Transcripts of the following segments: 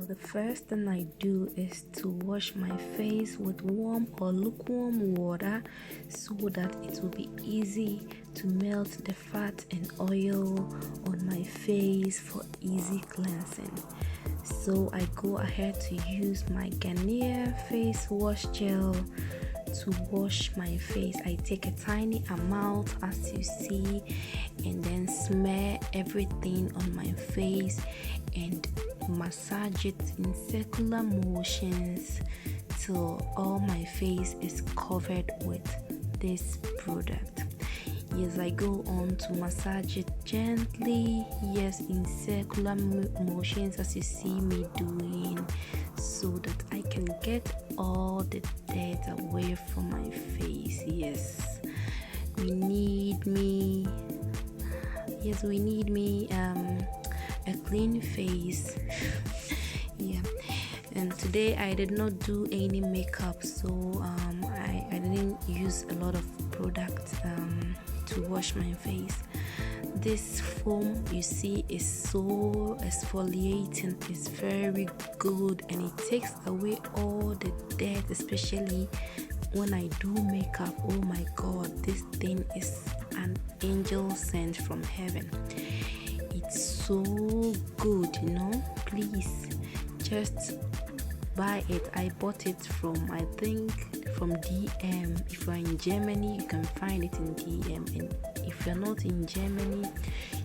the first thing I do is to wash my face with warm or lukewarm water so that it will be easy to melt the fat and oil on my face for easy cleansing. So I go ahead to use my Ganier face wash gel to wash my face. I take a tiny amount as you see and then smear everything on my face and massage it in circular motions till all my face is covered with this product. Yes, I go on to massage it gently, yes, in circular motions as you see me doing, so that I can get all the dirt away from my face. Yes, we need me a clean face. Yeah, and today I did not do any makeup, so I didn't use a lot of product to wash my face. This foam you see is so exfoliating, it's very good, and it takes away all the dirt, especially when I do makeup. Oh my god, this thing is an angel sent from heaven. It's so good, please just buy it. I bought it from DM. If you're in Germany, you can find it in DM, and if you're not in Germany,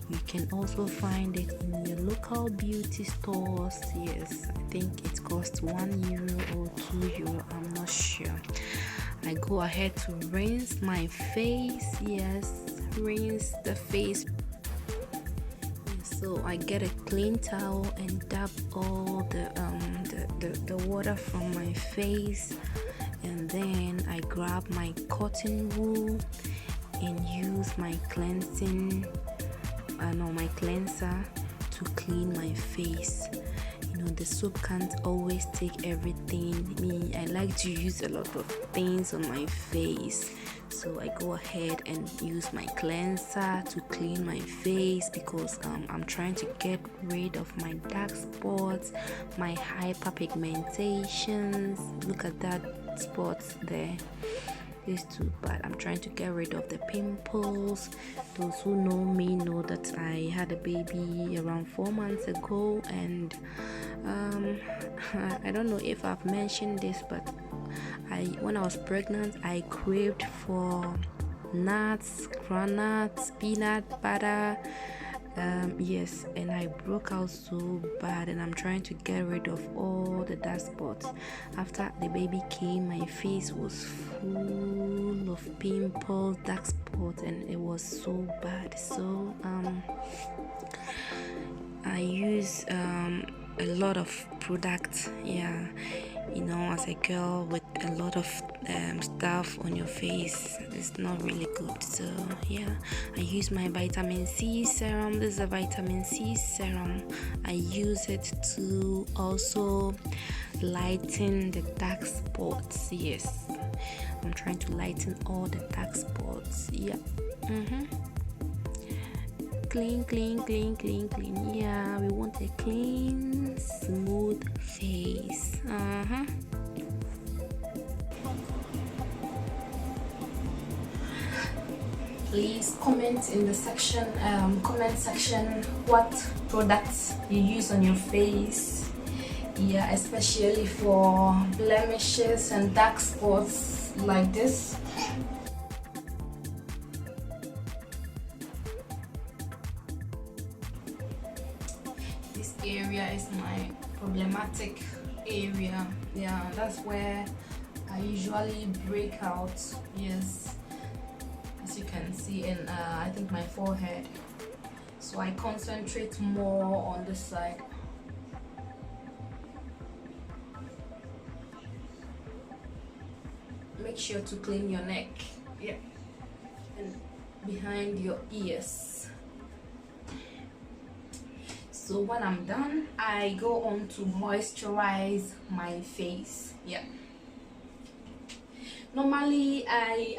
you can also find it in your local beauty stores. Yes, I think it costs €1 or €2, I'm not sure. I go ahead to rinse my face. Yes, rinse the face. So I get a clean towel and dab all the water from my face, and then I grab my cotton wool and use my cleanser to clean my face. The soap can't always take everything. I like to use a lot of things on my face, so I go ahead and use my cleanser to clean my face because I'm trying to get rid of my dark spots, my hyperpigmentations. Look at that spots there. These two, but I'm trying to get rid of the pimples. Those who know me know that I had a baby around 4 months ago, and I don't know if I've mentioned this, but when I was pregnant, I craved for nuts, groundnuts, peanut butter. Yes, and I broke out so bad, and I'm trying to get rid of all the dark spots. After the baby came, my face was full of pimples, dark spots, and it was so bad. So I use a lot of products. Yeah, as a girl with a lot of stuff on your face, it's not really good. So yeah, I use my vitamin C serum. This is a vitamin C serum. I use it to also lighten the dark spots. Yes, I'm trying to lighten all the dark spots. Yeah. Clean. Yeah, we want a clean, smooth face. Please comment in the comment section what products you use on your face. Yeah, especially for blemishes and dark spots like this. This area is my problematic area. Yeah, that's where I usually break out. Yes, as you can see, and I think my forehead. So I concentrate more on this side. Make sure to clean your neck. Yeah, and behind your ears. So when I'm done, I go on to moisturize my face. Yeah, normally I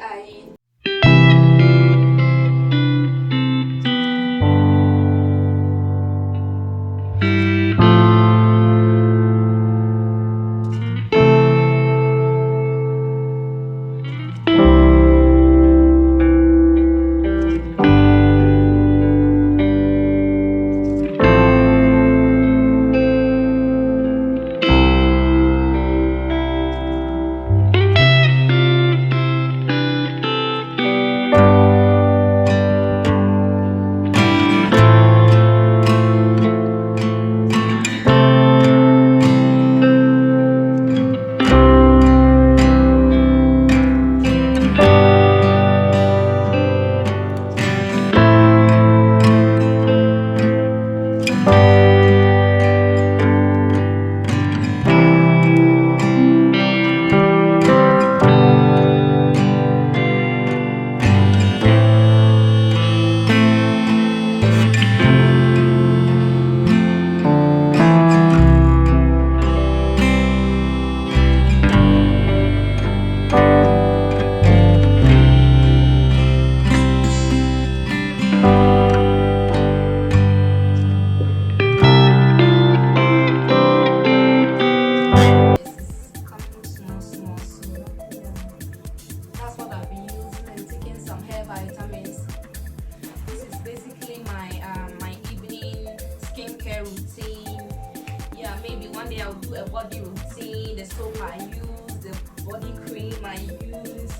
do a body routine, the soap I use, the body cream I use.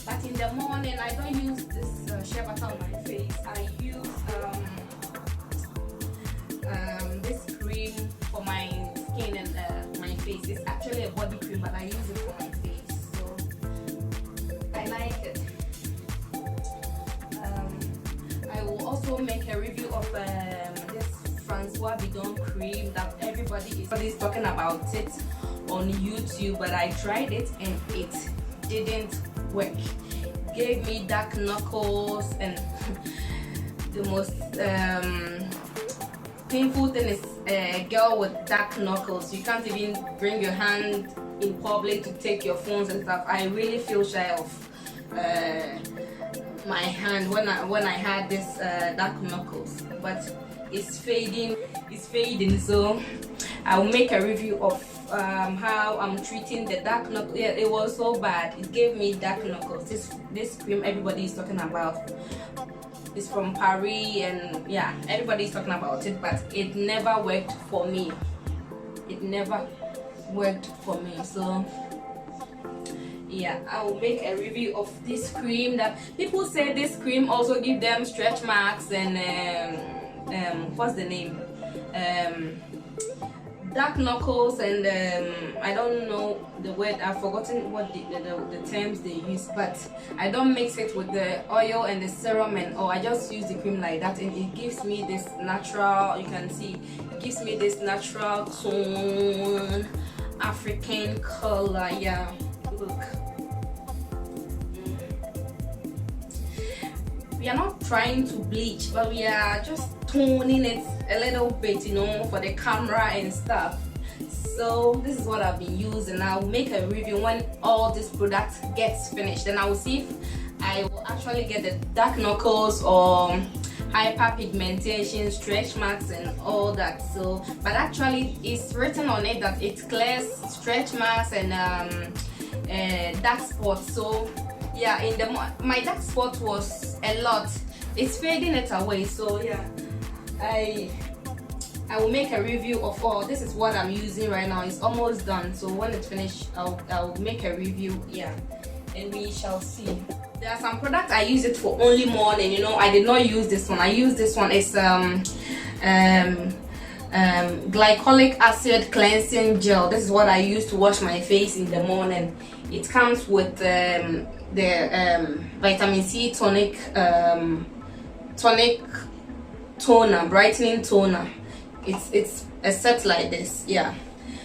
But in the morning, I don't use this shea butter on my face. I use this cream for my skin and my face. It's actually a body cream, but I use it for my face, so I like it. I will also make a review of this Francois Bidon cream that everybody is talking about it on YouTube, but I tried it and it didn't work. It gave me dark knuckles, and the most painful thing is a girl with dark knuckles. You can't even bring your hand in public to take your phones and stuff. I really feel shy of my hand when I had this dark knuckles, but it's fading. So I'll make a review of how I'm treating the dark knuckles. Yeah, it was so bad. It gave me dark knuckles. This cream everybody is talking about. It's from Paris, and yeah, everybody's talking about it, but it never worked for me. So yeah, I will make a review of this cream. That people say this cream also give them stretch marks and what's the name, dark knuckles, and I don't know the word, I've forgotten what the terms they use, but I don't mix it with the oil and the serum, and I just use the cream like that, and it gives me this natural, you can see, it gives me this natural tone, African color. Yeah, look. We are not trying to bleach, but we are just toning it a little bit, you know, for the camera and stuff. So this is what I've been using. I'll make a review when all this product gets finished, and I will see if I will actually get the dark knuckles or hyperpigmentation, stretch marks and all that. So but actually it's written on it that it clears stretch marks and dark spots. So yeah, my dark spot was a lot. It's fading it away. So yeah, I will make a review of all. This is what I'm using right now. It's almost done, so when it's finished I'll make a review. Yeah, and we shall see. There are some products I use it for only morning, you know. I did not use this one. I use this one. It's glycolic acid cleansing gel. This is what I use to wash my face in the morning. It comes with the vitamin C tonic toner, brightening toner. It's a set like this. Yeah,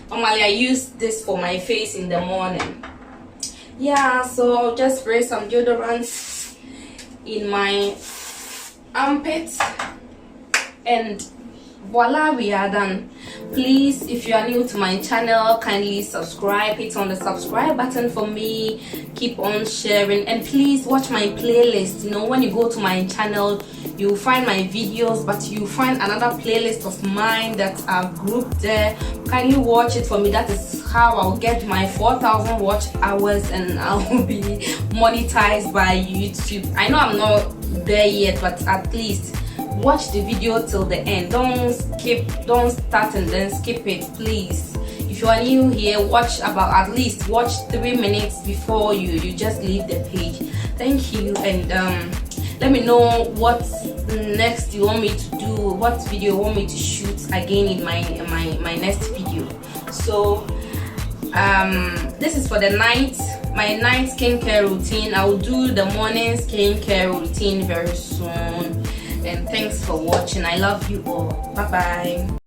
normally I use this for my face in the morning. Yeah, so I'll just spray some deodorant in my armpits, and voila, we are done. Please, if you are new to my channel, kindly subscribe, hit on the subscribe button for me, keep on sharing, and please watch my playlist. You know, when you go to my channel, you'll find my videos, but you'll find another playlist of mine that are grouped there. Kindly watch it for me. That is how I'll get my 4,000 watch hours, and I'll be monetized by YouTube. I know I'm not there yet, but at least watch the video till the end. Don't start and then skip it, please. If you are new here, at least watch 3 minutes before you just leave the page. Thank you, and let me know what next you want me to do, what video you want me to shoot again in my next video. So this is for the night, my night skincare routine. I will do the morning skincare routine very soon. And thanks for watching. I love you all. Bye bye.